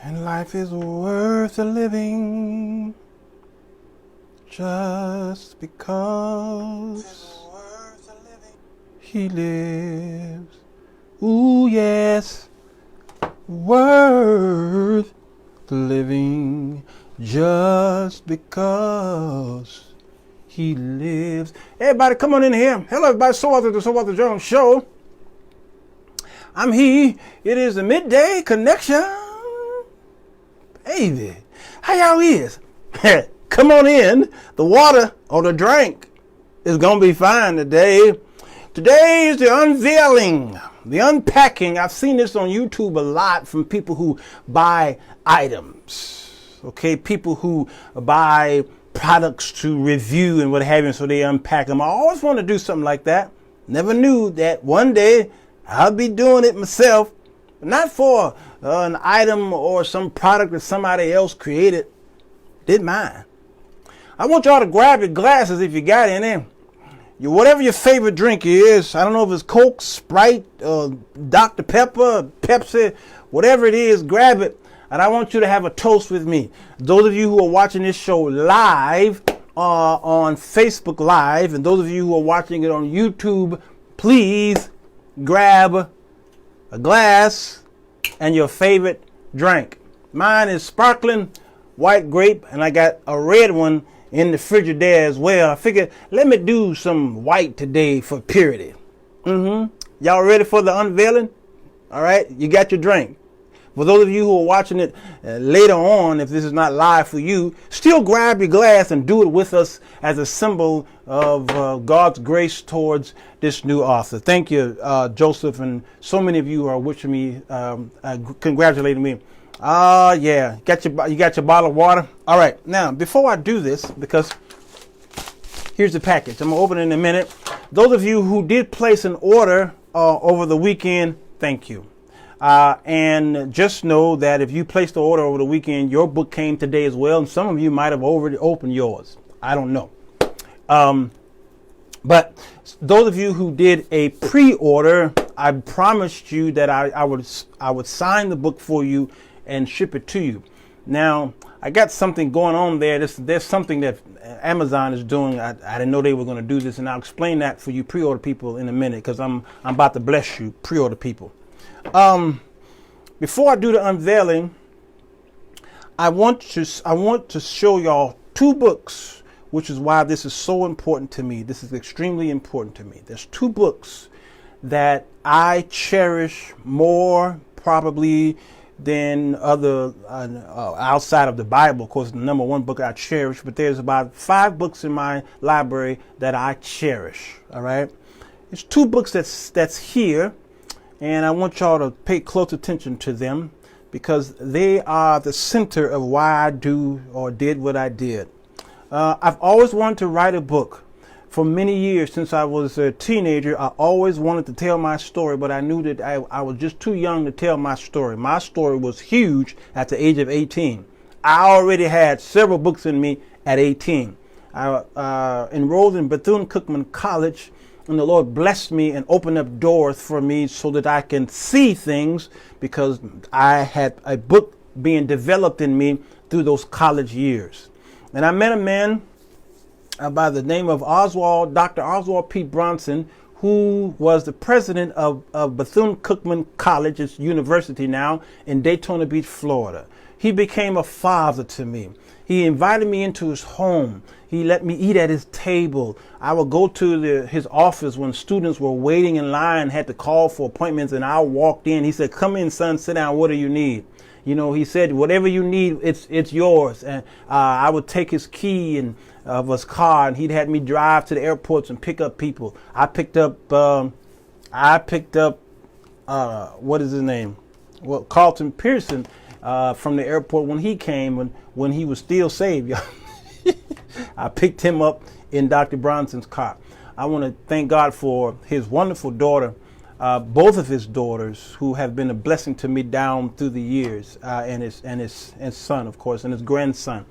And life is worth the living just because he lives. Ooh, yes, worth the living just because he lives. Everybody, come on in here. Hello, everybody. Sirwalterj, the Sirwalterj Jones Show. I'm he. It is the midday connection. Baby, how y'all is? Come on in. The water or the drink is going to be fine today. Today is the unveiling, the unpacking. I've seen this on YouTube a lot from people who buy items. Okay, people who buy products to review and what have you, so they unpack them. I always want to do something like that. Never knew that one day I'll be doing it myself. Not for an item or some product that somebody else created. Did mine. I want y'all to grab your glasses if you got any. Whatever your favorite drink is. I don't know if it's Coke, Sprite, Dr. Pepper, Pepsi, whatever it is, grab it. And I want you to have a toast with me. Those of you who are watching this show live on Facebook Live, and those of you who are watching it on YouTube, please grab a glass and your favorite drink. Mine is sparkling white grape, and I got a red one in the Frigidaire as well. I figured, let me do some white today for purity. Y'all ready for the unveiling? All right, you got your drink. For those of you who are watching it later on, if this is not live for you, still grab your glass and do it with us as a symbol of God's grace towards this new author. Thank you, Joseph, and so many of you are wishing me, congratulating me. Yeah, you got your bottle of water. All right, now before I do this, because here's the package. I'm gonna open it in a minute. Those of you who did place an order over the weekend, thank you. And just know that if you placed the order over the weekend, your book came today as well. And some of you might have already opened yours. I don't know. But those of you who did a pre-order, I promised you that I would sign the book for you and ship it to you. Now, I got something going on there. There's something that Amazon is doing. I didn't know they were going to do this, and I'll explain that for you pre-order people in a minute, because I'm about to bless you pre-order people. Before I do the unveiling, I want to show y'all two books, which is why this is so important to me. This is extremely important to me. There's two books that I cherish more probably than other outside of the Bible. Of course, the number one book I cherish, but there's about 5 books in my library that I cherish. All right, there's 2 books that's here. And I want y'all to pay close attention to them, because they are the center of why I do or did what I did. I've always wanted to write a book. For many years, since I was a teenager, I always wanted to tell my story, but I knew that I was just too young to tell my story. My story was huge at the age of 18. I already had several books in me at 18. I enrolled in Bethune-Cookman College, and the Lord blessed me and opened up doors for me so that I can see things, because I had a book being developed in me through those college years. And I met a man by the name of Dr. Oswald P. Bronson, who was the president of Bethune-Cookman College, its university now, in Daytona Beach, Florida. He became a father to me. He invited me into his home. He let me eat at his table. I would go to his office when students were waiting in line, had to call for appointments, and I walked in. He said, "Come in, son, sit down. What do you need?" You know, he said, "Whatever you need, it's yours." And I would take his key of his car, and he'd had me drive to the airports and pick up people. I picked up what is his name? Well, Carlton Pearson from the airport when he came, when he was still saved. I picked him up in Dr. Bronson's car. I want to thank God for his wonderful daughter, both of his daughters, who have been a blessing to me down through the years, and his son, of course, and his grandson.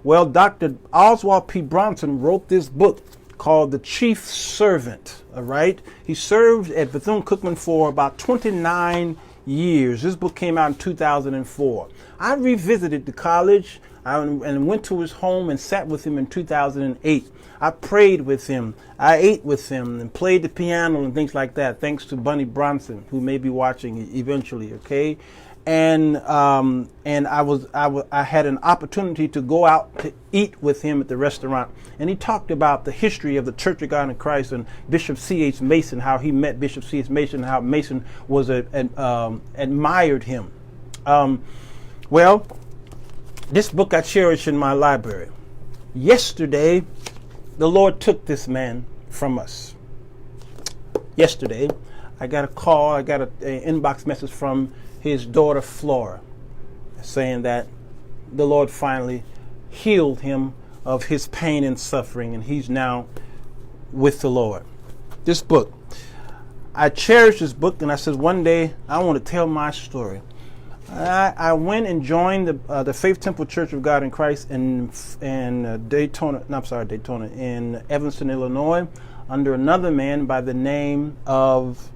Well, Dr. Oswald P. Bronson wrote this book called The Chief Servant. All right, he served at Bethune-Cookman for about 29 years. This book came out in 2004. I revisited the college and went to his home and sat with him in 2008. I prayed with him. I ate with him and played the piano and things like that, thanks to Bunny Bronson, who may be watching eventually, okay? And I had an opportunity to go out to eat with him at the restaurant, and he talked about the history of the Church of God in Christ and Bishop C.H. Mason, how he met Bishop C.H. Mason, how Mason was admired him. Well, this book I cherish in my library. Yesterday, the Lord took this man from us. Yesterday, I got a call, I got an inbox message from his daughter Flora, saying that the Lord finally healed him of his pain and suffering, and he's now with the Lord. This book, I cherish this book, and I said one day I want to tell my story. I went and joined the Faith Temple Church of God in Christ in Evanston, Illinois, under another man by the name of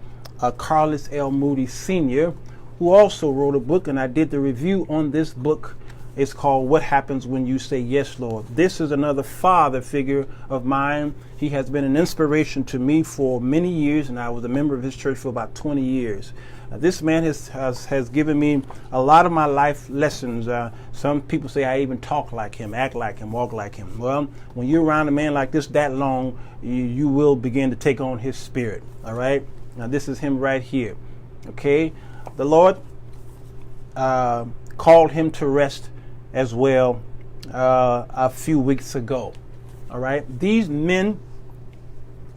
Carlos L. Moody Sr., who also wrote a book, and I did the review on this book. It's called What Happens When You Say Yes, Lord. This is another father figure of mine. He has been an inspiration to me for many years, and I was a member of his church for about 20 years. This man has given me a lot of my life lessons. Some people say I even talk like him, act like him, walk like him. Well, when you're around a man like this that long, you will begin to take on his spirit, all right? Now, this is him right here, okay? The Lord called him to rest as well a few weeks ago. All right. These men,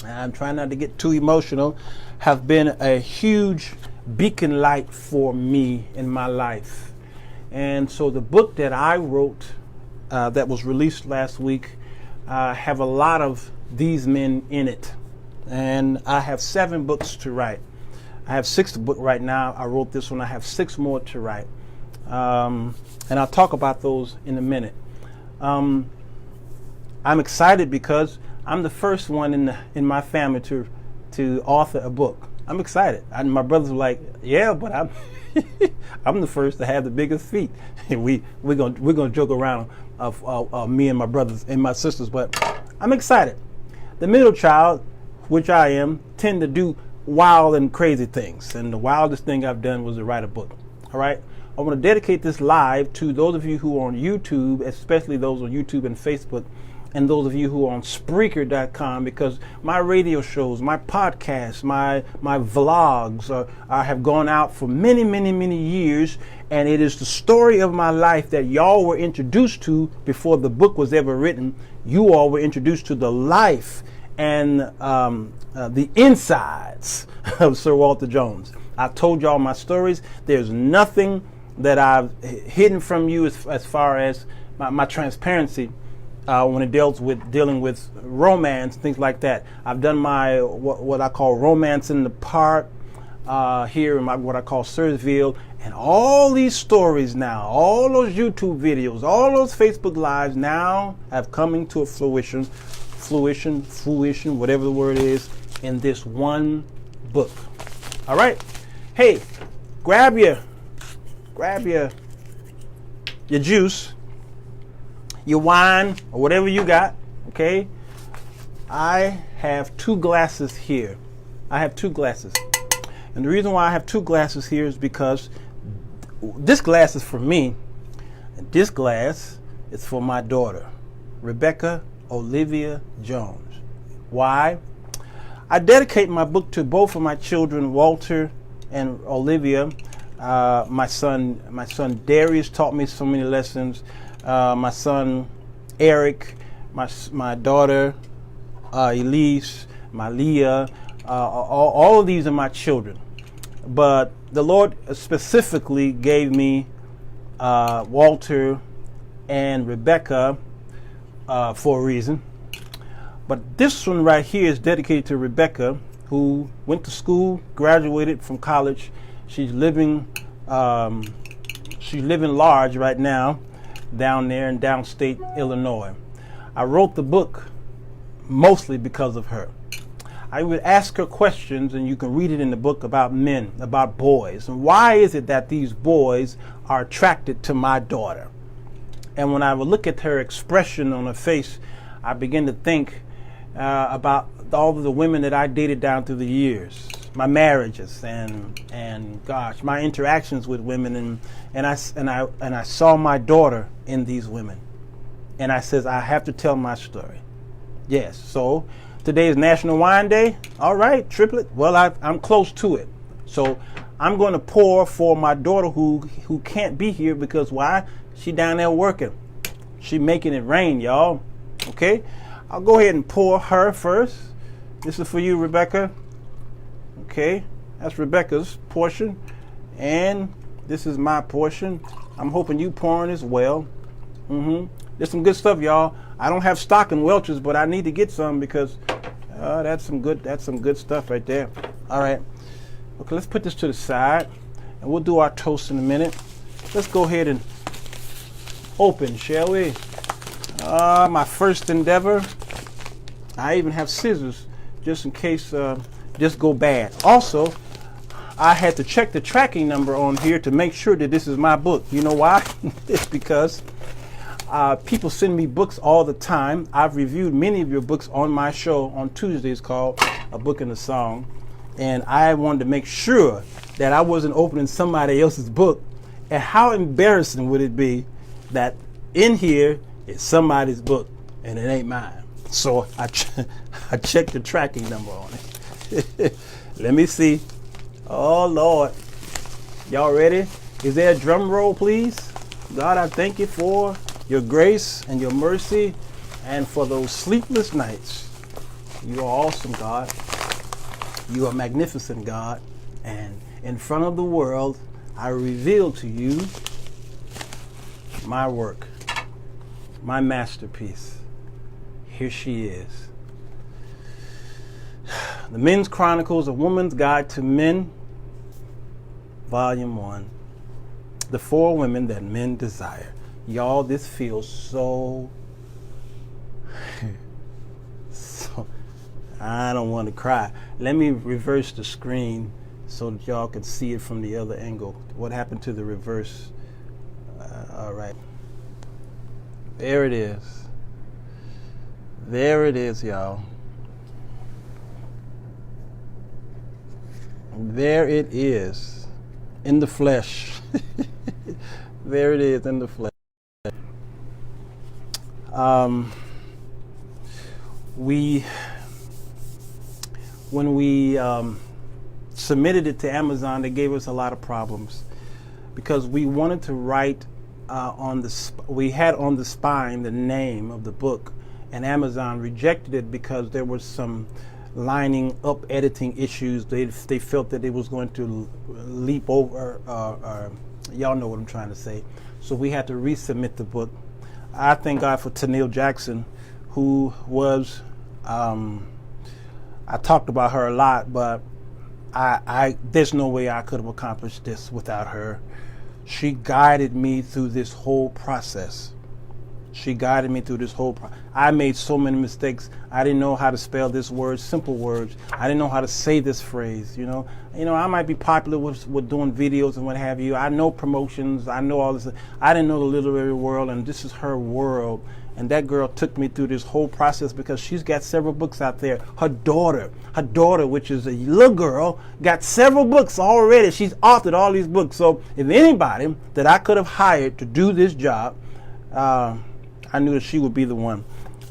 and I'm trying not to get too emotional, have been a huge beacon light for me in my life. And so the book that I wrote that was released last week have a lot of these men in it. And I have 7 books to write. I have 6 books right now. I wrote this one. I have 6 more to write. And I'll talk about those in a minute. I'm excited because I'm the first one in my family to author a book. I'm excited. My brothers were like, "Yeah, but I'm I'm the first to have the biggest feet." we're gonna joke around of me and my brothers and my sisters, but I'm excited. The middle child, which I am, tend to do wild and crazy things, and the wildest thing I've done was to write a book. All right, I want to dedicate this live to those of you who are on YouTube, especially those on YouTube and Facebook, and those of you who are on SPREAKER.com, because my radio shows, my podcasts, my vlogs have gone out for many, many, many years, and it is the story of my life that y'all were introduced to before the book was ever written. You all were introduced to the life and the insides of Sirwalterj. I've told y'all my stories. There's nothing that I've hidden from you as far as my transparency when it dealing with romance, things like that. I've done my what I call romance in the park here in what I call Sursville, and all these stories now, all those YouTube videos, all those Facebook lives now have coming to a fruition, whatever the word is, in this one book. All right, hey, grab your juice, your wine, or whatever you got. Okay, I have 2 glasses here. I have 2 glasses, and the reason why I have 2 glasses here is because this glass is for me, and this glass is for my daughter, Rebecca Olivia Jones. Why? I dedicate my book to both of my children, Walter and Olivia. My son Darius taught me so many lessons. My son Eric, my daughter Elise, my Leah, all of these are my children. But the Lord specifically gave me Walter and Rebecca for a reason. But this one right here is dedicated to Rebecca, who went to school, graduated from college. She's living large right now down there in downstate Illinois. I wrote the book mostly because of her. I would ask her questions, and you can read it in the book, about men, about boys. And why is it that these boys are attracted to my daughter? And when I would look at her expression on her face, I begin to think about all of the women that I dated down through the years, my marriages, and gosh, my interactions with women, and I saw my daughter in these women, and I says, I have to tell my story. Yes. So today is National Wine Day. All right, triplet. Well, I'm close to it. So I'm going to pour for my daughter who can't be here because why? She down there working. She making it rain, y'all. Okay. I'll go ahead and pour her first. This is for you, Rebecca. Okay. That's Rebecca's portion. And this is my portion. I'm hoping you pouring as well. There's some good stuff, y'all. I don't have stock in Welch's, but I need to get some because that's some good stuff right there. All right. Okay, let's put this to the side, and we'll do our toast in a minute. Let's go ahead and open, shall we? My first endeavor. I even have scissors just in case this go bad. Also, I had to check the tracking number on here to make sure that this is my book. You know why? It's because people send me books all the time. I've reviewed many of your books on my show on Tuesdays called A Book and a Song. And I wanted to make sure that I wasn't opening somebody else's book. And how embarrassing would it be that in here is somebody's book and it ain't mine. So I checked the tracking number on it. Let me see. Oh, Lord. Y'all ready? Is there a drum roll, please? God, I thank you for your grace and your mercy and for those sleepless nights. You are awesome, God. You are magnificent, God. And in front of the world, I reveal to you my work, my masterpiece. Here she is. The Men's Chronicles, A Woman's Guide to Men, Volume 1. The 4 Women That Men Desire. Y'all, this feels so I don't want to cry. Let me reverse the screen so that y'all can see it from the other angle. What happened to the reverse? All right. There it is. There it is, y'all. There it is. In the flesh. There it is in the flesh. When we submitted it to Amazon, they gave us a lot of problems because we wanted to write we had on the spine the name of the book, and Amazon rejected it because there was some lining up editing issues. They felt that it was going to leap over, y'all know what I'm trying to say. So we had to resubmit the book. I thank God for Tennille Jackson, who was, I talked about her a lot, but there's no way I could have accomplished this without her. She guided me through this whole process. I made so many mistakes. I didn't know how to spell this word, simple words. I didn't know how to say this phrase, you know. I might be popular with doing videos and what have you. I know promotions. I know all this. I didn't know the literary world, and this is her world. And that girl took me through this whole process because she's got several books out there. Her daughter, which is a little girl, got several books already. She's authored all these books. So if anybody that I could have hired to do this job, I knew that she would be the one.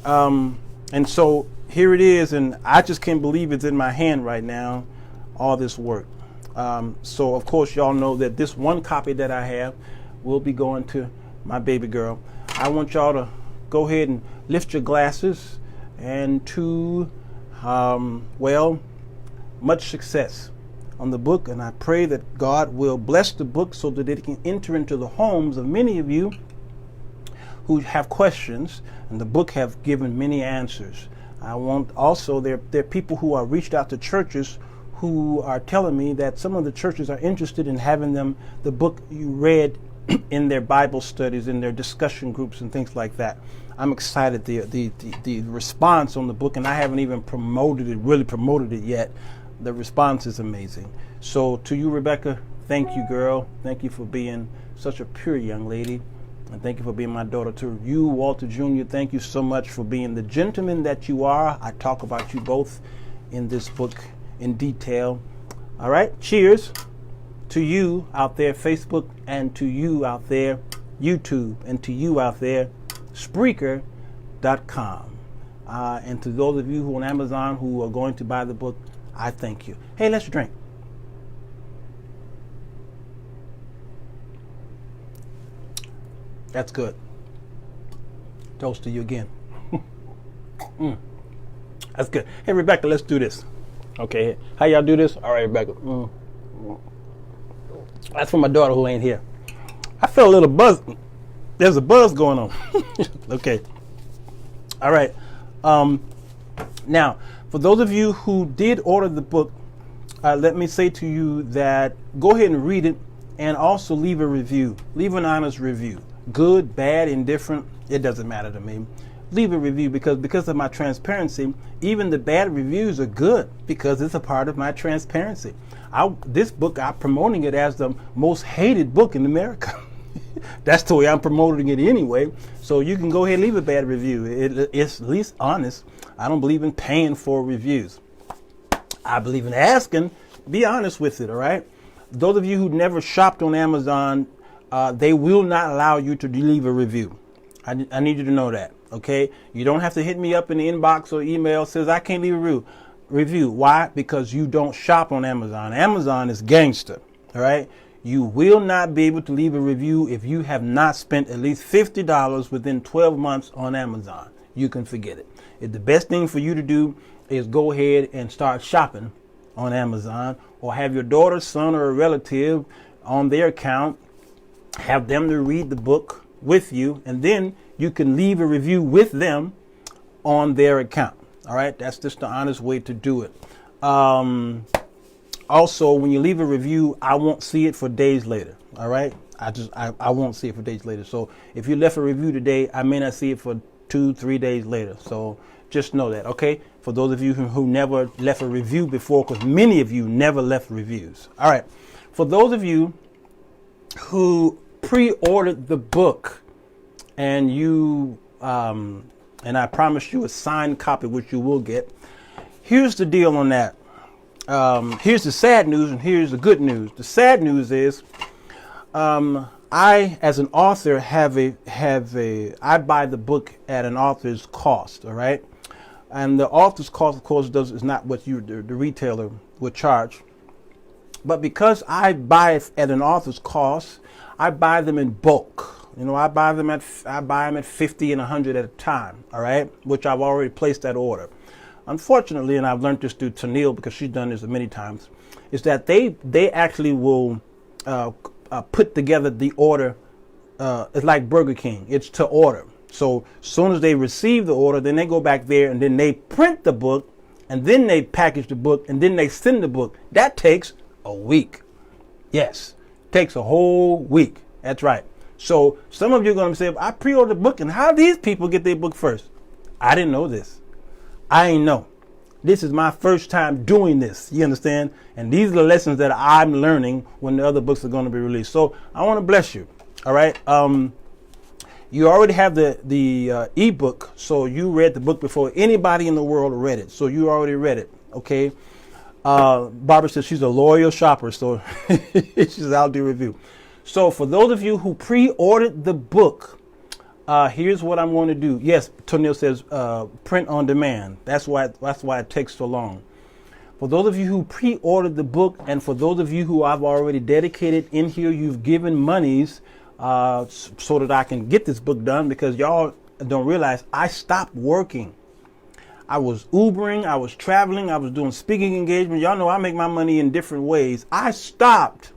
And so here it is, and I just can't believe it's in my hand right now, all this work. So, of course, y'all know that this one copy that I have will be going to my baby girl. I want y'all to go ahead and lift your glasses and to, much success on the book. And I pray that God will bless the book so that it can enter into the homes of many of you who have questions, and the book have given many answers. I want also, there are people who are reached out to churches who are telling me that some of the churches are interested in having the book you read in their Bible studies, in their discussion groups and things like that. I'm excited the response on the book, and I haven't even really promoted it yet. The response is amazing. So to you, Rebecca, thank you, girl. Thank you for being such a pure young lady. And thank you for being my daughter. To you, Walter Jr., thank you so much for being the gentleman that you are. I talk about you both in this book in detail. All right, cheers to you out there, Facebook, and to you out there, YouTube, and to you out there, SPREAKER.com. And to those of you who on Amazon who are going to buy the book, I thank you. Hey, let's drink. That's good. Toast to you again. That's good. Hey, Rebecca, let's do this. Okay, how y'all do this? All right, Rebecca. That's for my daughter who ain't here. I felt a little buzz. There's a buzz going on. Okay. All right. Now, for those of you who did order the book, let me say to you that go ahead and read it and also leave a review. Leave an honest review. Good, bad, indifferent, it doesn't matter to me. Leave a review because of my transparency. Even the bad reviews are good because it's a part of my transparency. This book, I'm promoting it as the most hated book in America. That's the way I'm promoting it anyway. So you can go ahead and leave a bad review. It's at least honest. I don't believe in paying for reviews. I believe in asking. Be honest with it, all right? Those of you who never shopped on Amazon, they will not allow you to leave a review. I need you to know that, okay? You don't have to hit me up in the inbox or email says I can't leave a review. Why? Because you don't shop on Amazon. Amazon is gangster, all right? You will not be able to leave a review if you have not spent at least $50 within 12 months on Amazon. You can forget it. The best thing for you to do is go ahead and start shopping on Amazon, or have your daughter, son, or a relative on their account, have them to read the book with you, and then you can leave a review with them on their account. All right, that's just the honest way to do it. Also, when you leave a review, I won't see it for days later. All right, I won't see it for days later. So if you left a review today, I may not see it for 2-3 days later. So just know that, okay? For those of you who never left a review before, because many of you never left reviews. All right, for those of you who pre-ordered the book and you and I promised you a signed copy, which you will get. Here's the deal on that. Here's the sad news and here's the good news. The sad news is I, as an author, I buy the book at an author's cost, all right? And the author's cost, of course, is not what the retailer would charge. But because I buy it at an author's cost, I buy them in bulk. You know, I buy them at 50 and 100 at a time, all right? Which I've already placed that order. Unfortunately, and I've learned this through Tanil because she's done this many times, is that they actually will put together the order. It's like Burger King. It's to order. So as soon as they receive the order, then they go back there and then they print the book and then they package the book and then they send the book. That takes a week. Yes, takes a whole week. That's right. So some of you are going to say, I pre-ordered the book, and how these people get their book first? I didn't know this. I ain't know. This is my first time doing this. You understand? And these are the lessons that I'm learning when the other books are going to be released. So I want to bless you. All right. You already have the ebook, so you read the book before anybody in the world read it. So you already read it. Okay. Barbara says she's a loyal shopper, so she says I'll do a review. So for those of you who pre-ordered the book, here's what I'm going to do. Yes, Tonil says print on demand. That's why it takes so long. For those of you who pre-ordered the book, and for those of you who I've already dedicated in here, you've given monies so that I can get this book done, because y'all don't realize I stopped working. I was Ubering, I was traveling, I was doing speaking engagements. Y'all know I make my money in different ways. I stopped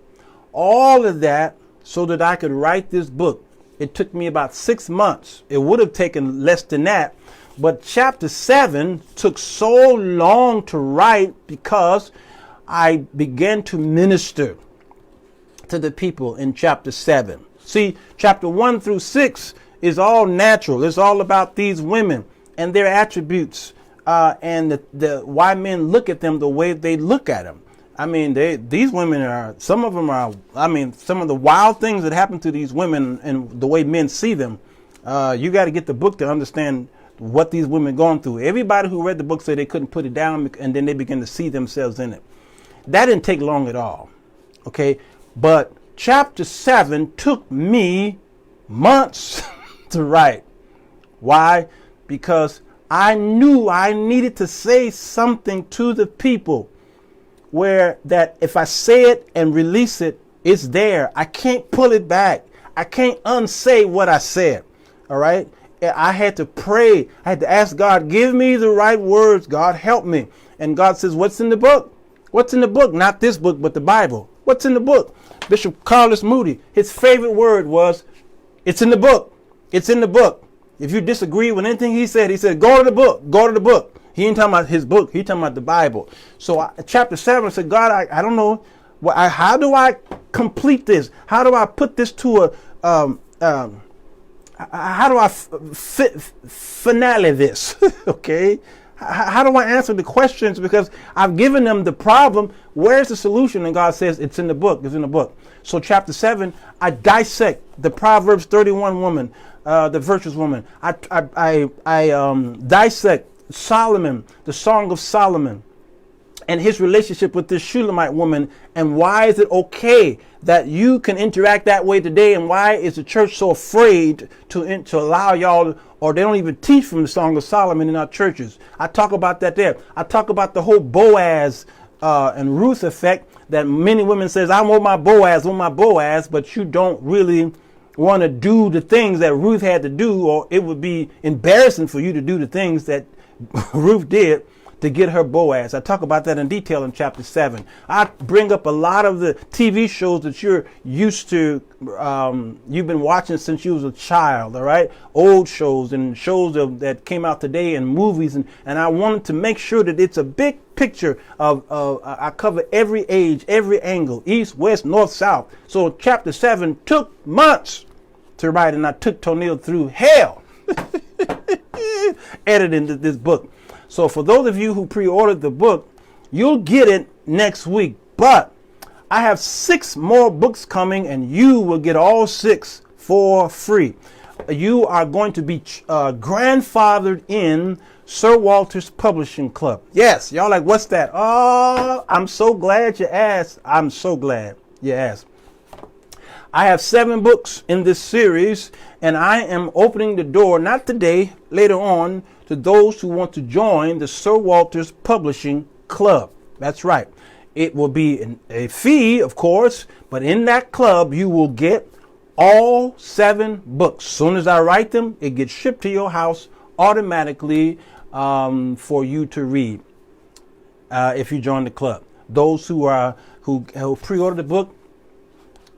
all of that so that I could write this book. It took me about 6 months. It would have taken less than that. But chapter 7 took so long to write because I began to minister to the people in chapter 7. See, chapter 1 through 6 is all natural. It's all about these women and their attributes, and the why men look at them the way they look at them. I mean, these women are, some of them are, I mean, some of the wild things that happen to these women and the way men see them. You got to get the book to understand what these women are going through. Everybody who read the book said they couldn't put it down, and then they begin to see themselves in it. That didn't take long at all. Okay. But chapter 7 took me months to write. Why? Because I knew I needed to say something to the people where that if I say it and release it, it's there. I can't pull it back. I can't unsay what I said. All right. I had to pray. I had to ask God, give me the right words. God, help me. And God says, what's in the book? What's in the book? Not this book, but the Bible. What's in the book? Bishop Carlos Moody, his favorite word was, it's in the book. It's in the book. If you disagree with anything he said, go to the book. Go to the book. He ain't talking about his book. He talking about the Bible. So chapter 7, I said, God, I don't know. How do I complete this? How do I put this to how do I finale this? Okay. How do I answer the questions? Because I've given them the problem. Where's the solution? And God says, it's in the book. It's in the book. So chapter 7, I dissect the Proverbs 31 woman, the virtuous woman. I dissect Solomon, the Song of Solomon, and his relationship with this Shulamite woman. And why is it okay that you can interact that way today? And why is the church so afraid to allow y'all, or they don't even teach from the Song of Solomon in our churches? I talk about that there. I talk about the whole Boaz and Ruth effect, that many women says, I want my Boaz, but you don't really want to do the things that Ruth had to do, or it would be embarrassing for you to do the things that Ruth did to get her Boaz. I talk about that in detail in chapter 7. I bring up a lot of the TV shows that you're used to, you've been watching since you was a child, all right? Old shows and shows that came out today and movies. And I wanted to make sure that it's a big picture of I cover every age, every angle, east, west, north, south. So chapter 7 took months to write, and I took Tonil through hell editing this book. So for those of you who pre-ordered the book, you'll get it next week. But I have 6 more books coming, and you will get all 6 for free. You are going to be grandfathered in Sirwalterj Publishing Club. Yes, y'all like, what's that? Oh, I'm so glad you asked. I'm so glad you asked. I have 7 books in this series, and I am opening the door, not today, later on, to those who want to join the Sirwalterj Publishing Club. That's right. It will be a fee, of course, but in that club, you will get all 7 books. As soon as I write them, it gets shipped to your house automatically for you to read if you join the club. Those who pre-order the book,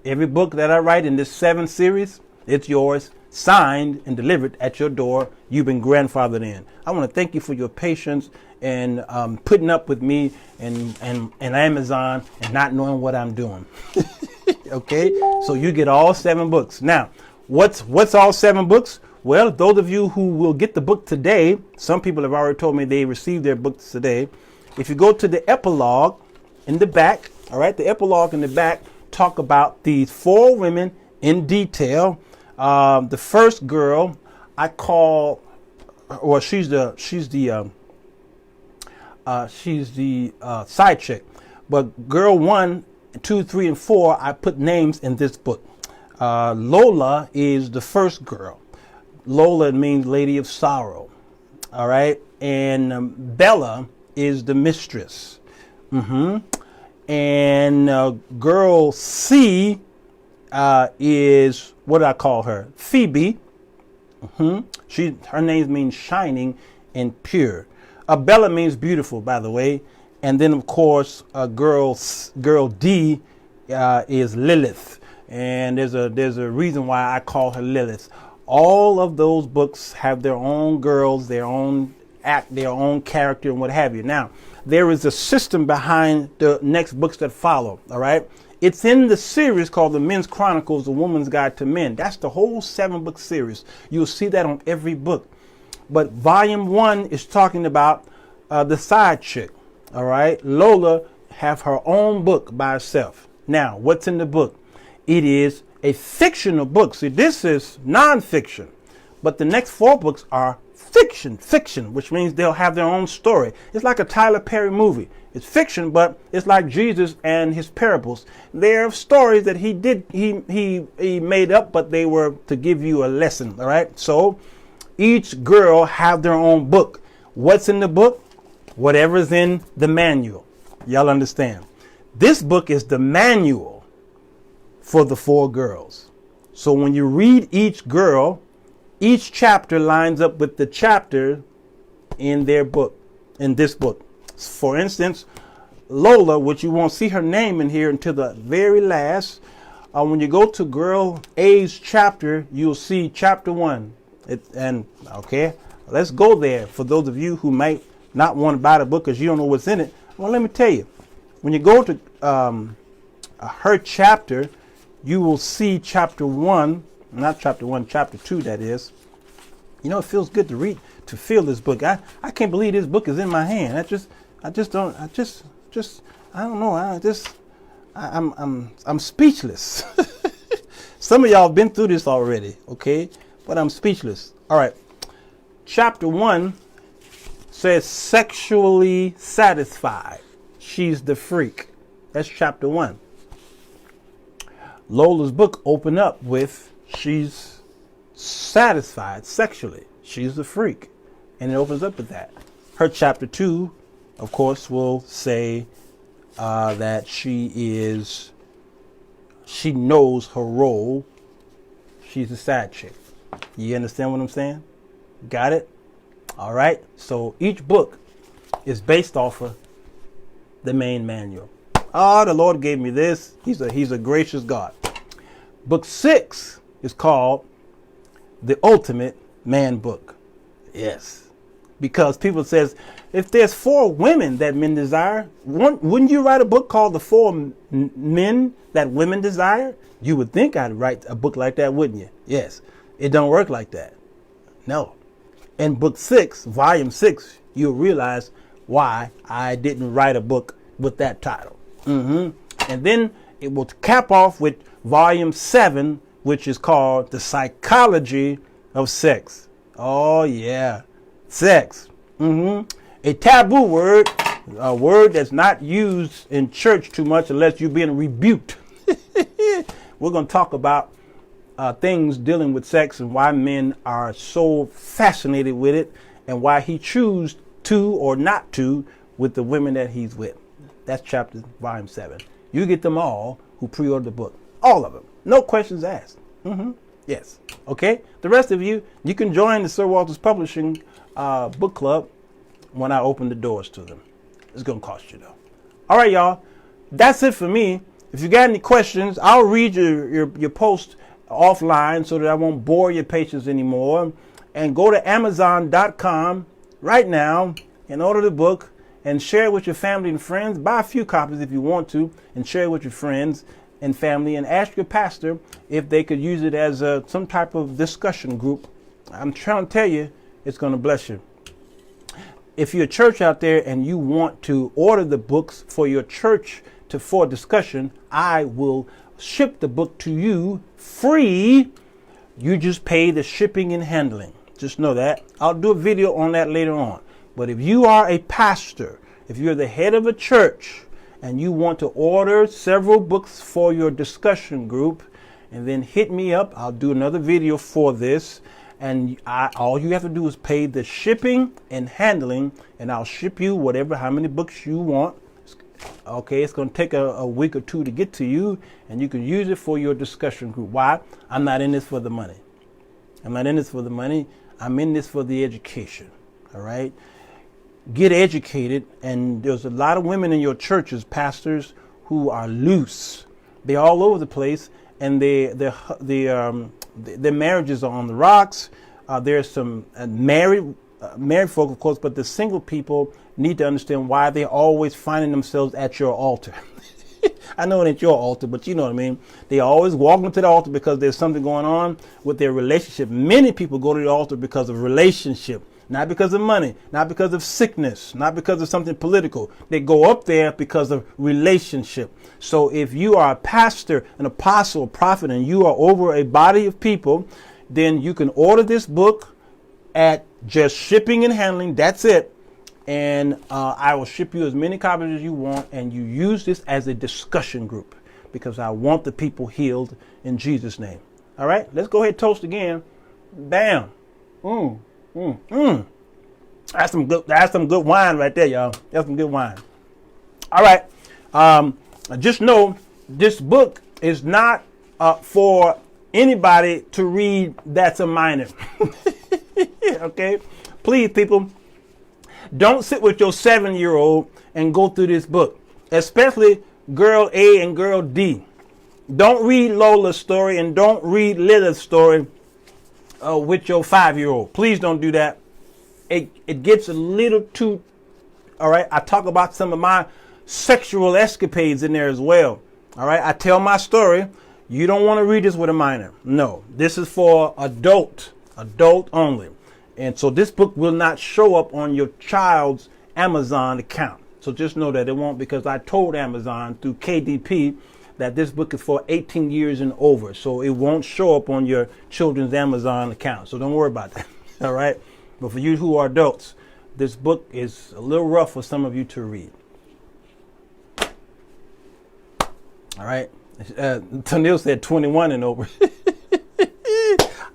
every book that I write in this 7 series, it's yours, signed and delivered at your door. You've been grandfathered in. I want to thank you for your patience and putting up with me and Amazon and not knowing what I'm doing. Okay, so you get all 7 books. Now, what's all 7 books? Well, those of you who will get the book today, some people have already told me they received their books today. If you go to the epilogue in the back, all right, the epilogue in the back talk about these 4 women in detail. The first girl I call, well, she's the side chick, but girl 1, 2, 3, and 4, I put names in this book. Lola is the first girl. Lola means Lady of Sorrow. All right. And Bella is the mistress. And girl C is, what do I call her? Phoebe. Her name means shining and pure. Bella means beautiful, by the way. And then, of course, girl D is Lilith. And there's a reason why I call her Lilith. All of those books have their own girls, their own act, their own character, and what have you. Now, there is a system behind the next books that follow. All right. It's in the series called The Men's Chronicles, The Woman's Guide to Men. That's the whole 7-book series. You'll see that on every book. But volume 1 is talking about the side chick. All right. Lola have her own book by herself. Now, what's in the book? It is a fictional book. See, this is nonfiction. But the next 4 books are fiction, which means they'll have their own story. It's like a Tyler Perry movie. It's fiction, but it's like Jesus and his parables. They're stories that he made up, but they were to give you a lesson. All right. So each girl have their own book. What's in the book? Whatever's in the manual. Y'all understand? This book is the manual for the 4 girls. So when you read each girl, each chapter lines up with the chapter in their book, in this book. For instance, Lola, which you won't see her name in here until the very last. When you go to girl A's chapter, you'll see chapter 1. Okay, let's go there. For those of you who might not want to buy the book because you don't know what's in it. Well, let me tell you. When you go to her chapter, you will see chapter 1, not chapter 1, chapter 2, that is. You know, it feels good to read, to feel this book. I can't believe this book is in my hand. I'm speechless. Some of y'all have been through this already, okay? But I'm speechless. All right. Chapter 1 says sexually satisfied. She's the freak. That's chapter 1. Lola's book opened up with she's satisfied sexually. She's the freak. And it opens up with that. Her chapter 2, of course, will say that she knows her role. She's a side chick. You understand what I'm saying? Got it? All right. So each book is based off of the main manual. Oh, the Lord gave me this. He's a gracious God. Book 6 is called The Ultimate Man Book. Yes. Because people says, if there's 4 women that men desire, wouldn't you write a book called The 4 Men That Women Desire? You would think I'd write a book like that, wouldn't you? Yes. It don't work like that. No. In book 6, volume 6, you'll realize why I didn't write a book with that title. And then it will cap off with volume 7, which is called The Psychology of Sex. Oh, yeah. Sex. A taboo word, a word that's not used in church too much unless you're being rebuked. We're going to talk about things dealing with sex and why men are so fascinated with it and why he chooses to or not to with the women that he's with. That's chapter volume 7. You get them all who pre-order the book. All of them. No questions asked. Yes. Okay. The rest of you, you can join the Sirwalterj Publishing book club when I open the doors to them. It's going to cost you though. All right, y'all. That's it for me. If you got any questions, I'll read your post offline so that I won't bore your patience anymore. And go to Amazon.com right now and order the book and share it with your family and friends. Buy a few copies if you want to and share it with your friends and family and ask your pastor if they could use it as some type of discussion group. I'm trying to tell you, it's going to bless you. If you're a church out there and you want to order the books for your church for discussion, I will ship the book to you free. You just pay the shipping and handling. Just know that. I'll do a video on that later on. But if you are a pastor, if you're the head of a church and you want to order several books for your discussion group, and then hit me up, I'll do another video for this. And all you have to do is pay the shipping and handling, and I'll ship you how many books you want. Okay, it's going to take a week or 2 to get to you, and you can use it for your discussion group. Why? I'm not in this for the money. I'm not in this for the money. I'm in this for the education. All right? Get educated, and there's a lot of women in your churches, pastors, who are loose. They're all over the place, and their marriages are on the rocks. There's some married folk, of course, but the single people need to understand why they're always finding themselves at your altar. I know it ain't your altar, but you know what I mean. They always walk into the altar because there's something going on with their relationship. Many people go to the altar because of relationship, not because of money, not because of sickness, not because of something political. They go up there because of relationship. So if you are a pastor, an apostle, a prophet, and you are over a body of people, then you can order this book at just shipping and handling. That's it. And I will ship you as many copies as you want, and you use this as a discussion group because I want the people healed in Jesus' name. All right, let's go ahead and toast again. Bam. That's some good wine right there, y'all. That's some good wine. All right. Just know this book is not for anybody to read that's a minor. Okay? Please, people, don't sit with your 7-year-old and go through this book, especially girl A and girl D. Don't read Lola's story and don't read Lila's story with your 5-year-old. Please don't do that. It gets a little too, all right? I talk about some of my sexual escapades in there as well. All right? I tell my story. You don't want to read this with a minor. No, this is for adult only. And so this book will not show up on your child's Amazon account. So just know that it won't, because I told Amazon through KDP that this book is for 18 years and over. So it won't show up on your children's Amazon account. So don't worry about that. All right. But for you who are adults, this book is a little rough for some of you to read. All right. Tanil said 21 and over.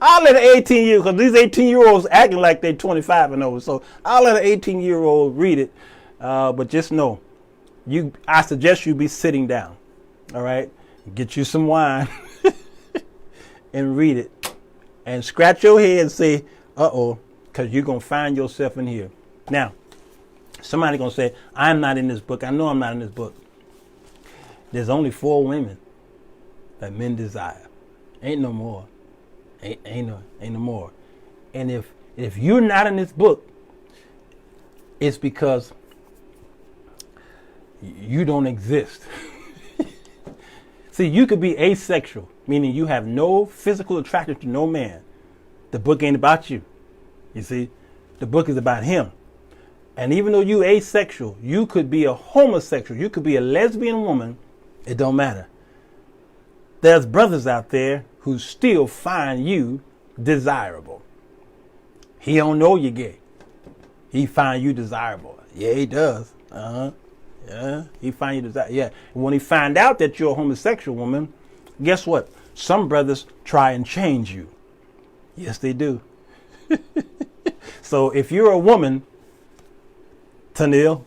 I'll let an 18-year-old, because these 18-year-olds acting like they're 25 and over. So I'll let an 18-year-old read it. But just know, I suggest you be sitting down. All right. Get you some wine and read it. And scratch your head and say, uh-oh, because you're going to find yourself in here. Now, somebody going to say, I'm not in this book. I know I'm not in this book. There's only 4 women that men desire. Ain't no more. Ain't no more. And if you're not in this book, it's because you don't exist. See, you could be asexual, meaning you have no physical attraction to no man. The book ain't about you. You see, the book is about him. And even though you asexual, you could be a homosexual. You could be a lesbian woman. It don't matter. There's brothers out there who still find you desirable. He don't know you're gay. He find you desirable. Yeah, he does. Yeah, he find you desirable. Yeah. When he find out that you're a homosexual woman, guess what? Some brothers try and change you. Yes, they do. So if you're a woman, Tanil,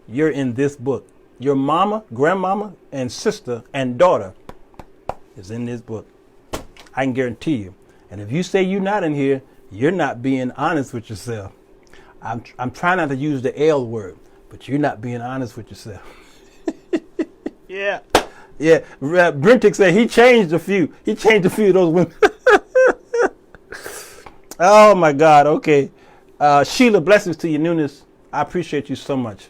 you're in this book. Your mama, grandmama, and sister and daughter is in this book. I can guarantee you. And if you say you're not in here, you're not being honest with yourself. I'm trying not to use the L word, but you're not being honest with yourself. Yeah. Brentic said he changed a few. He changed a few of those women. Oh my God. Okay. Sheila, blessings to you, newness. I appreciate you so much.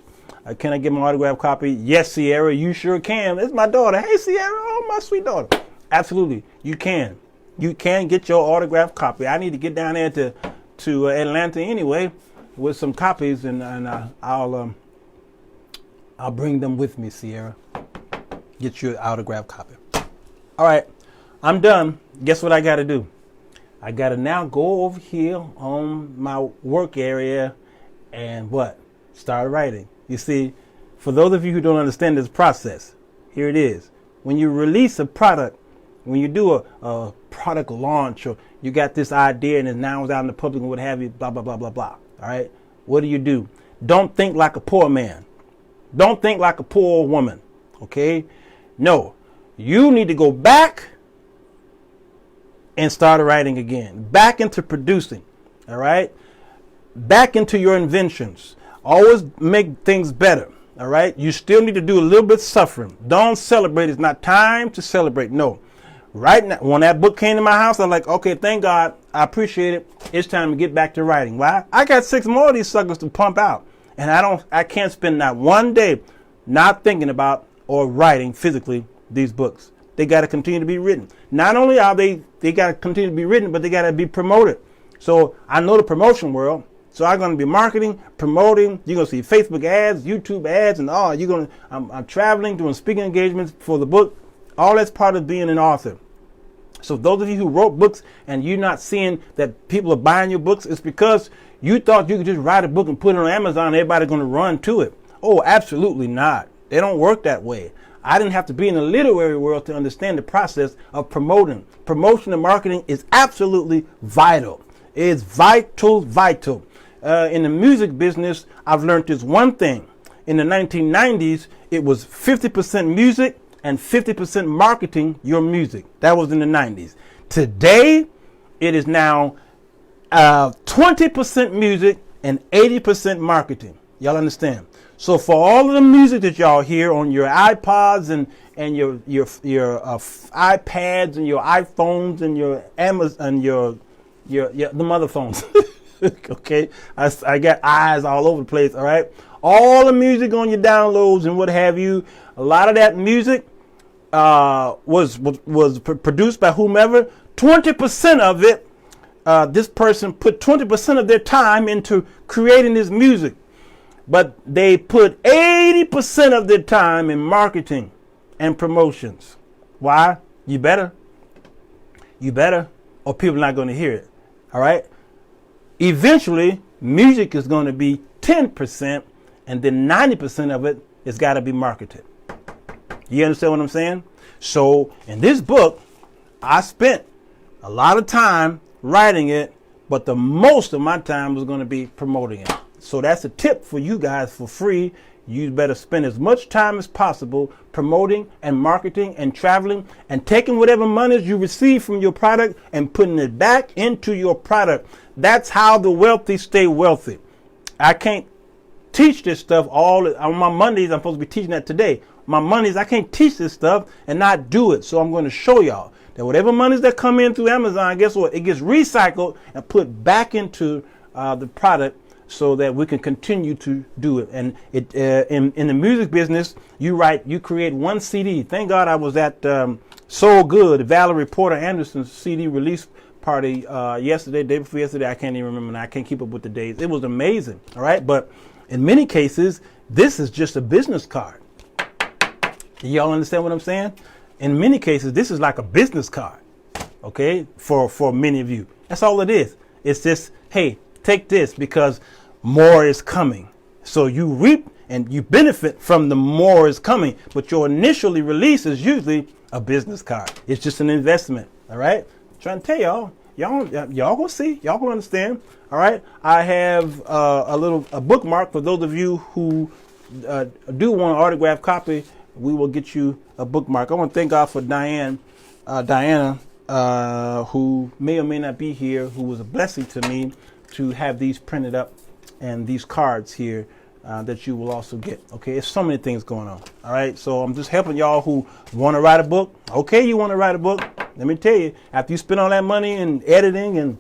Can I get my autograph copy? Yes, Sierra, you sure can. It's my daughter. Hey, Sierra, oh, my sweet daughter. Absolutely, you can. You can get your autograph copy. I need to get down there to Atlanta anyway with some copies, and I'll bring them with me, Sierra. Get you an autograph copy. All right, I'm done. Guess what I got to do? I got to now go over here on my work area and what? Start writing. You see, for those of you who don't understand this process, here it is. When you release a product, when you do a product launch, or you got this idea and it's now out in the public and what have you, blah, blah, blah, blah, blah. All right. What do? Don't think like a poor man. Don't think like a poor woman. Okay. No, you need to go back and start writing again, back into producing. All right. Back into your inventions. Always make things better. All right. You still need to do a little bit of suffering. Don't celebrate. It's not time to celebrate. No. Right now, when that book came to my house, I'm like, okay, thank God. I appreciate it. It's time to get back to writing. Why? I got 6 more of these suckers to pump out. And I can't spend not one day not thinking about or writing physically these books. They got to continue to be written. Not only are they got to continue to be written, but they got to be promoted. So I know the promotion world. So I'm going to be marketing, promoting. You're going to see Facebook ads, YouTube ads, and all. I'm traveling, doing speaking engagements for the book. All that's part of being an author. So those of you who wrote books and you're not seeing that people are buying your books, it's because you thought you could just write a book and put it on Amazon and everybody's going to run to it. Oh, absolutely not. They don't work that way. I didn't have to be in the literary world to understand the process of promoting. Promotion and marketing is absolutely vital. It's vital. In the music business, I've learned this one thing. In the 1990s, it was 50% music and 50% marketing your music. That was in the 90s. Today, it is now 20% music and 80% marketing. Y'all understand? So for all of the music that y'all hear on your iPods and your iPads and your iPhones and your Amazon and your the mother phones. Okay, I got eyes all over the place. All right, all the music on your downloads and what have you. A lot of that music was produced by whomever. 20% of it, this person put 20% of their time into creating this music. But they put 80% of their time in marketing and promotions. Why? You better, or people are not going to hear it. All right? Eventually, music is going to be 10%, and then 90% of it has got to be marketed. You understand what I'm saying? So, in this book, I spent a lot of time writing it, but the most of my time was going to be promoting it. So that's a tip for you guys for free. You better spend as much time as possible promoting and marketing and traveling and taking whatever monies you receive from your product and putting it back into your product. That's how the wealthy stay wealthy. I can't teach this stuff on my Mondays. I'm supposed to be teaching that today. My Mondays, I can't teach this stuff and not do it. So I'm going to show y'all that whatever monies that come in through Amazon, guess what? It gets recycled and put back into the product, so that we can continue to do it. And it in the music business, you create one CD. Thank God I was at So Good, Valerie Porter Anderson's CD release party yesterday, day before yesterday. I can't even remember now. I can't keep up with the days. It was amazing. All right, but in many cases, this is just a business card. Y'all understand what I'm saying? In many cases, this is like a business card. Okay, for many of you, that's all it is. It's just, hey, take this because more is coming. So you reap and you benefit from the more is coming. But your initially release is usually a business card. It's just an investment. All right. I'm trying to tell y'all gonna see. Y'all gonna understand. All right. I have a bookmark for those of you who do want an autographed copy. We will get you a bookmark. I want to thank God for Diana, who may or may not be here, who was a blessing to me to have these printed up and these cards here that you will also get. Okay, it's so many things going on. All right, so I'm just helping y'all who want to write a book. Okay, you want to write a book? Let me tell you, after you spend all that money in editing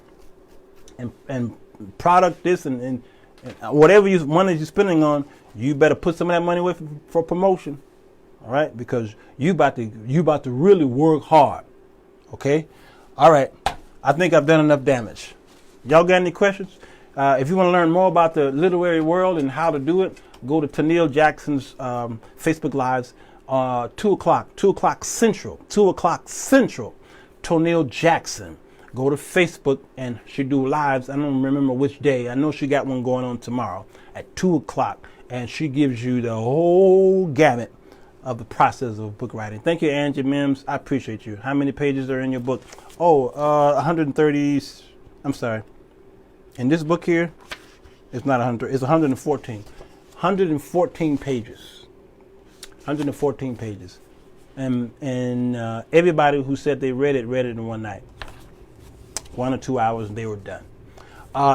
and product this and whatever money you're spending on, you better put some of that money away for promotion. All right, because you about to really work hard. Okay, all right. I think I've done enough damage. Y'all got any questions? If you want to learn more about the literary world and how to do it, go to Tennille Jackson's Facebook Lives, 2 o'clock Central. Tennille Jackson. Go to Facebook and she do lives. I don't remember which day. I know she got one going on tomorrow at 2 o'clock, and she gives you the whole gamut of the process of book writing. Thank you, Angie Mims. I appreciate you. How many pages are in your book? 130. I'm sorry. In this book here, it's not 100. It's 114. 114 pages. 114 pages. And everybody who said they read it in one night. 1 or 2 hours, and they were done.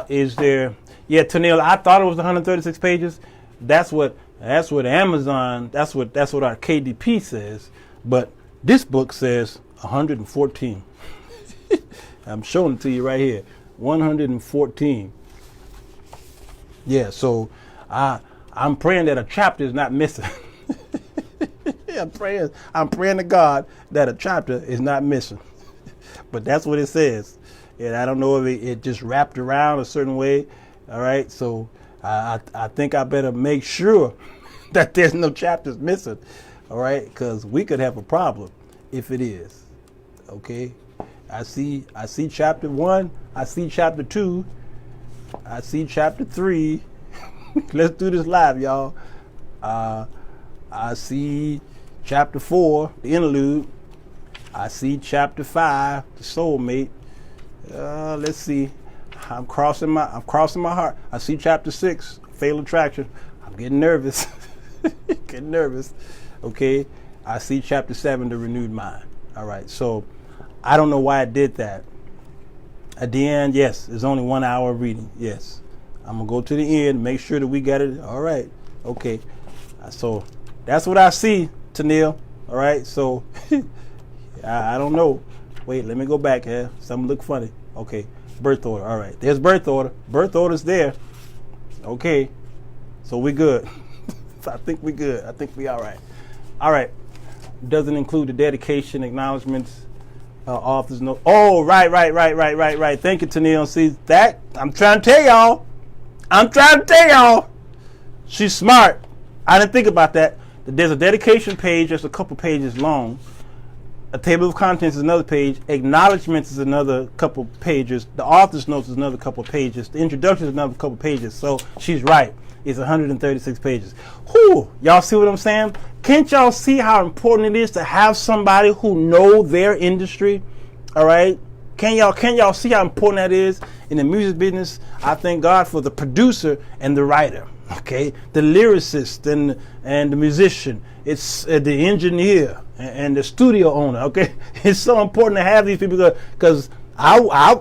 Is there? Yeah, Tennille, I thought it was 136 pages. That's what Amazon. That's what our KDP says. But this book says 114. I'm showing it to you right here. 114. Yeah, so I'm praying that a chapter is not missing. I'm praying to God that a chapter is not missing. But that's what it says. And I don't know if it just wrapped around a certain way. All right. So I think I better make sure that there's no chapters missing. All right. Because we could have a problem if it is. Okay. I see chapter 1. I see chapter 2. I see chapter 3. Let's do this live, y'all. I see chapter 4, the interlude. I see chapter 5, the soulmate. Let's see. I'm crossing my heart. I see chapter 6, fatal attraction. I'm getting nervous. Getting nervous. Okay. I see chapter 7, the renewed mind. All right. So I don't know why I did that. At the end, yes, it's only 1 hour reading. Yes. I'm going to go to the end, make sure that we got it. All right. Okay. So that's what I see, Tanil. All right. So I don't know. Wait, let me go back here. Something look funny. Okay. Birth order. All right. There's birth order. Birth order's there. Okay. So we good. I think we good. I think we all right. All right. Doesn't include the dedication, acknowledgments, author's note. Oh, right. Thank you, Tanil. See that? I'm trying to tell y'all. She's smart. I didn't think about that. There's a dedication page that's a couple pages long. A table of contents is another page. Acknowledgments is another couple pages. The author's notes is another couple pages. The introduction is another couple pages. So she's right. It's 136 pages. Whew, y'all see what I'm saying? Can't y'all see how important it is to have somebody who know their industry? All right. Can y'all see how important that is in the music business? I thank God for the producer and the writer. Okay, the lyricist and the musician. It's the engineer and the studio owner. Okay, it's so important to have these people because I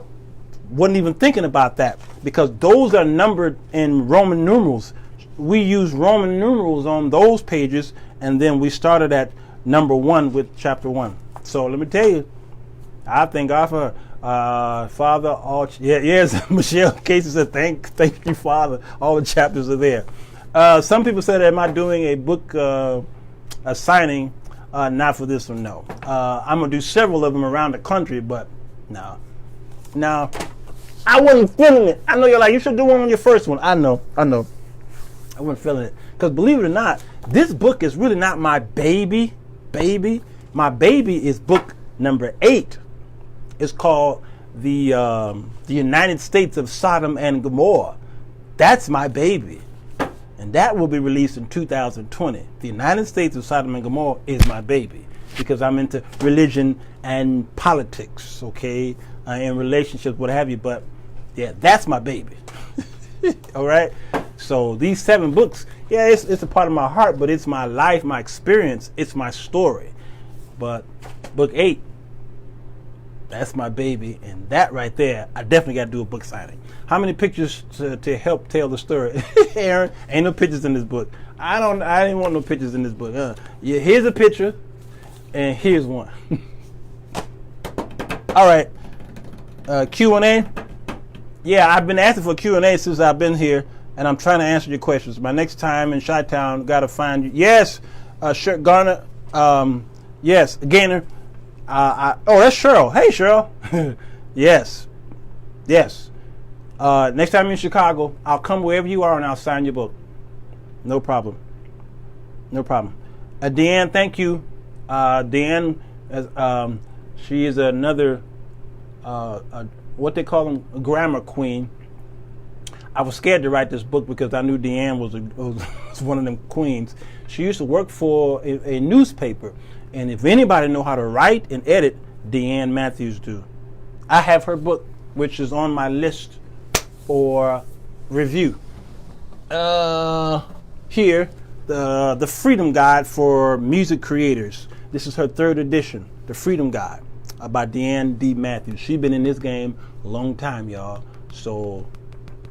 wasn't even thinking about that because those are numbered in Roman numerals. We use Roman numerals on those pages, and then we started at number 1 with chapter 1. So let me tell you, I thank God for Father. Yes, Michelle Casey said, thank you, Father. All the chapters are there. Some people said, am I doing a book a signing? Not for this one, no. I'm going to do several of them around the country, but no. Now, I wasn't feeling it. I know you're like, you should do one on your first one. I know. I wasn't feeling it. Because believe it or not, this book is really not my baby. My baby is book number 8. It's called the United States of Sodom and Gomorrah. That's my baby. And that will be released in 2020. The United States of Sodom and Gomorrah is my baby because I'm into religion and politics, okay, and relationships, what have you. But yeah, that's my baby. All right. So these 7 books, yeah, it's a part of my heart, but it's my life, my experience, it's my story. But book 8, that's my baby, and that right there, I definitely got to do a book signing. How many pictures to help tell the story? Aaron, ain't no pictures in this book. I didn't want no pictures in this book. Yeah, here's a picture, and here's one. All right, Q&A. Yeah, I've been asking for Q&A since I've been here, and I'm trying to answer your questions. My next time in Chi-Town, got to find you. Yes, Shirt Garner. Yes, Gainer. That's Cheryl. Hey, Cheryl. Yes. Next time in Chicago, I'll come wherever you are and I'll sign your book. No problem. Deanne, thank you. Deanne, she is another, what they call them, a grammar queen. I was scared to write this book because I knew Deanne was one of them queens. She used to work for a newspaper. And if anybody know how to write and edit, Deanne Matthews do. I have her book, which is on my list for review. Here, the Freedom Guide for Music Creators. This is her 3rd edition, the Freedom Guide, by Deanne D. Matthews. She's been in this game a long time, y'all. So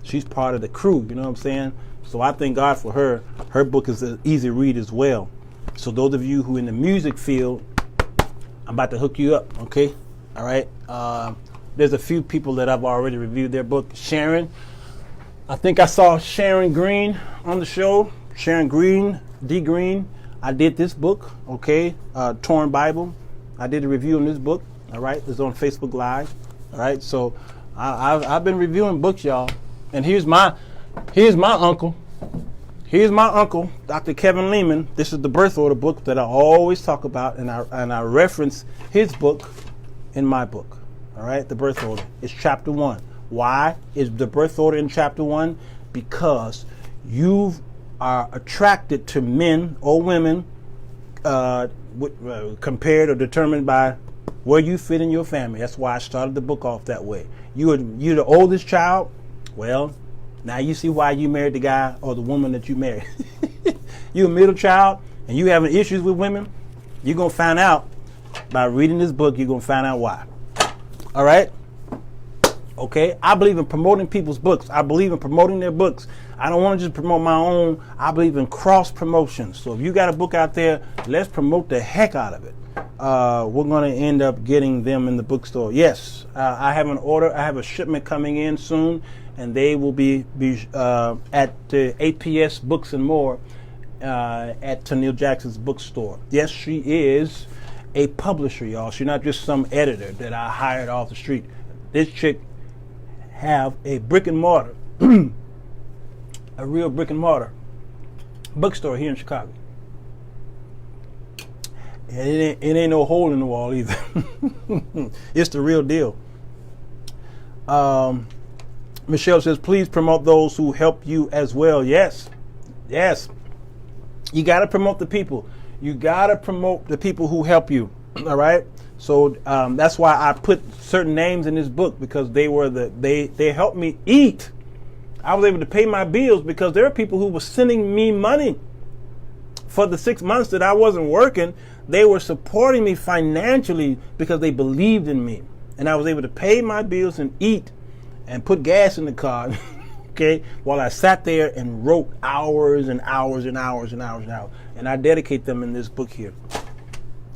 she's part of the crew, you know what I'm saying? So I thank God for her. Her book is an easy read as well. So those of you who in the music field, I'm about to hook you up, okay? All right. There's a few people that I've already reviewed their book. Sharon, I think I saw Sharon Green on the show. Sharon Green, D. Green. I did this book, okay, Torn Bible. I did a review on this book, all right? It's on Facebook Live, all right? So I've been reviewing books, y'all. And here's my uncle. Here's my uncle, Dr. Kevin Lehman. This is the birth order book that I always talk about, and I reference his book in my book, all right? The birth order. It's chapter 1. Why is the birth order in chapter 1? Because you are attracted to men or women compared or determined by where you fit in your family. That's why I started the book off that way. You're the oldest child. Well, now you see why you married the guy or the woman that you married. You're a middle child and you having issues with women. You're going to find out by reading this book. You're going to find out why. All right? Okay, I believe in promoting people's books. I believe in promoting their books. I don't want to just promote my own. I believe in cross promotion. So if you got a book out there, let's promote the heck out of it. We're going to end up getting them in the bookstore. Yes, I have an order. I have a shipment coming in soon, and they will be at the APS Books and More at Tennille Jackson's bookstore. Yes, she is a publisher, y'all. She's not just some editor that I hired off the street. This chick have a brick and mortar, a real brick and mortar bookstore here in Chicago. And it ain't no hole in the wall either. It's the real deal. Michelle says, please promote those who help you as well. Yes. Yes. You got to promote the people. You got to promote the people who help you. All right. So that's why I put certain names in this book, because they helped me eat. I was able to pay my bills because there are people who were sending me money for the 6 months that I wasn't working. They were supporting me financially because they believed in me, and I was able to pay my bills and eat and put gas in the car. Okay, while I sat there and wrote hours and hours and hours and hours and hours, and I dedicate them in this book here.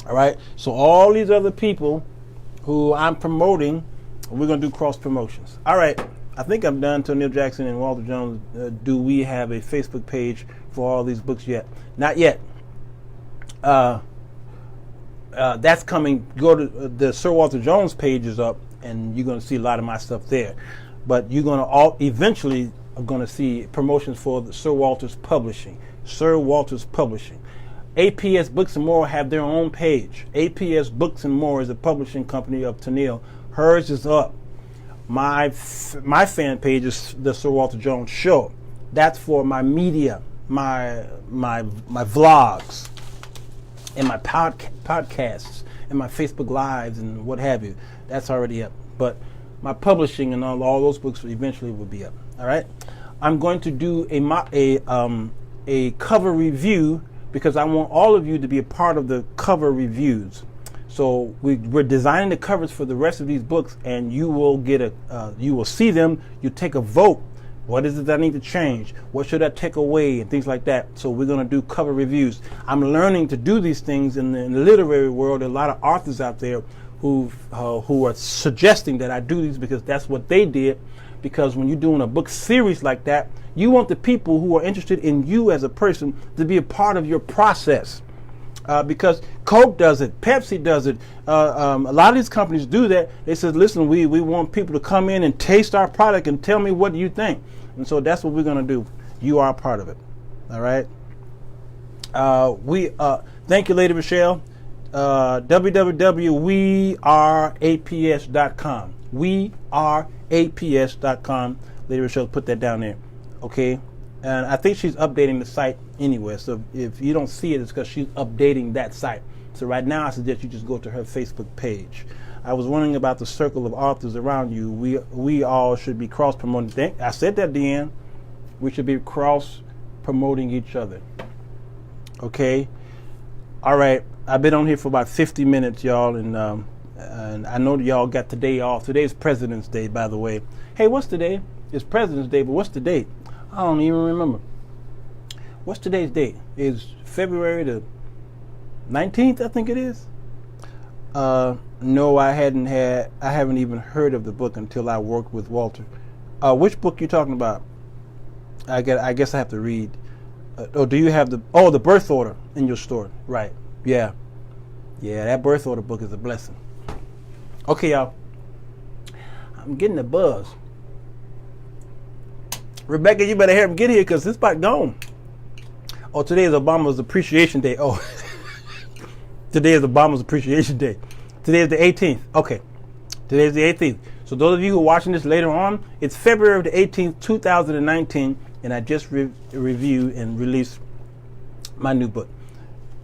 All right, so all these other people who I'm promoting, we're going to do cross promotions. All right, I think I'm done. Tennille Jackson and Walter Jones, do we have a Facebook page for all these books yet? Not yet. That's coming. Go to the Sir Walter Jones page is up, and you're going to see a lot of my stuff there. But you're going to eventually are going to see promotions for the Sir Walter's Publishing. Sir Walter's Publishing. APS Books and More have their own page. APS Books and More is a publishing company of Tennille. Hers is up. My fan page is the Sir Walter Jones Show. That's for my media, my vlogs, and my podcasts, and my Facebook Lives, and what have you. That's already up. But my publishing and all those books eventually will be up. All right. I'm going to do a cover review, because I want all of you to be a part of the cover reviews. So we're designing the covers for the rest of these books, and you will get you will see them. You take a vote. What is it that I need to change? What should I take away? And things like that. So we're going to do cover reviews. I'm learning to do these things in the literary world. There are a lot of authors out there who are suggesting that I do these because that's what they did. Because when you're doing a book series like that, you want the people who are interested in you as a person to be a part of your process. Because Coke does it, Pepsi does it. A lot of these companies do that. They said, listen, we want people to come in and taste our product and tell me what you think. And so that's what we're going to do. You are a part of it. All right. Thank you, Lady Michelle. www.weareaps.com. Weareaps.com. Lady Michelle, put that down there. Okay. And I think she's updating the site anyway. So if you don't see it, it's because she's updating that site. So right now, I suggest you just go to her Facebook page. I was wondering about the circle of authors around you. We all should be cross-promoting. I said that, Deanne. We should be cross-promoting each other. Okay? All right. I've been on here for about 50 minutes, y'all, and I know y'all got the day off. Today's President's Day, by the way. Hey, what's today? It's President's Day, but what's the date? I don't even remember. What's today's date? It's February the 19th, I think it is. No, I haven't even heard of the book until I worked with Walter. Which book you talking about? I guess I have to read. Or do you have the birth order in your store? Right. Yeah. Yeah, that birth order book is a blessing. Okay, y'all. I'm getting a buzz. Rebecca, you better help me get here because it's about gone. Oh, today is Obama's Appreciation Day. Oh, today is Obama's Appreciation Day. Today is the 18th. Okay. Today is the 18th. So those of you who are watching this later on, it's February the 18th, 2019, and I just reviewed and released my new book.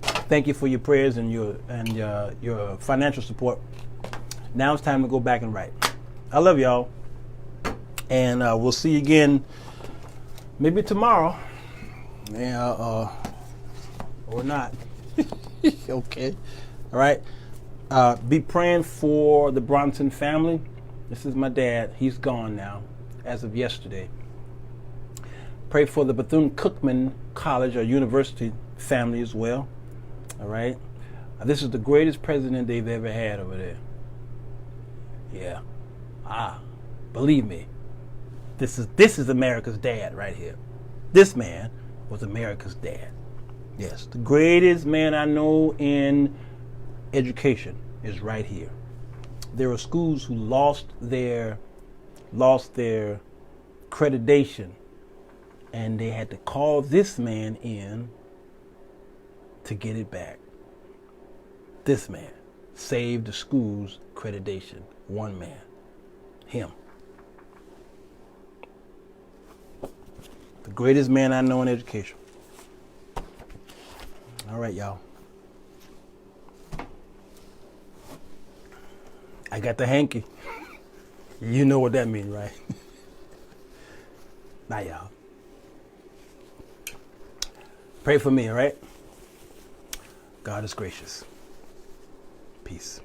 Thank you for your prayers and your financial support. Now it's time to go back and write. I love y'all, and we'll see you again maybe tomorrow, or not. Okay, all right. Be praying for the Bronson family. This is my dad. He's gone now, as of yesterday. Pray for the Bethune-Cookman College or University family as well. All right. This is the greatest president they've ever had over there. Yeah. Believe me. This is America's dad right here. This man was America's dad. Yes, the greatest man I know in education is right here. There are schools who lost their accreditation, and they had to call this man in to get it back. This man saved the school's accreditation. One man. Him. The greatest man I know in education. All right, y'all. I got the hanky. You know what that means, right? Bye, y'all. Pray for me, all right? God is gracious. Peace.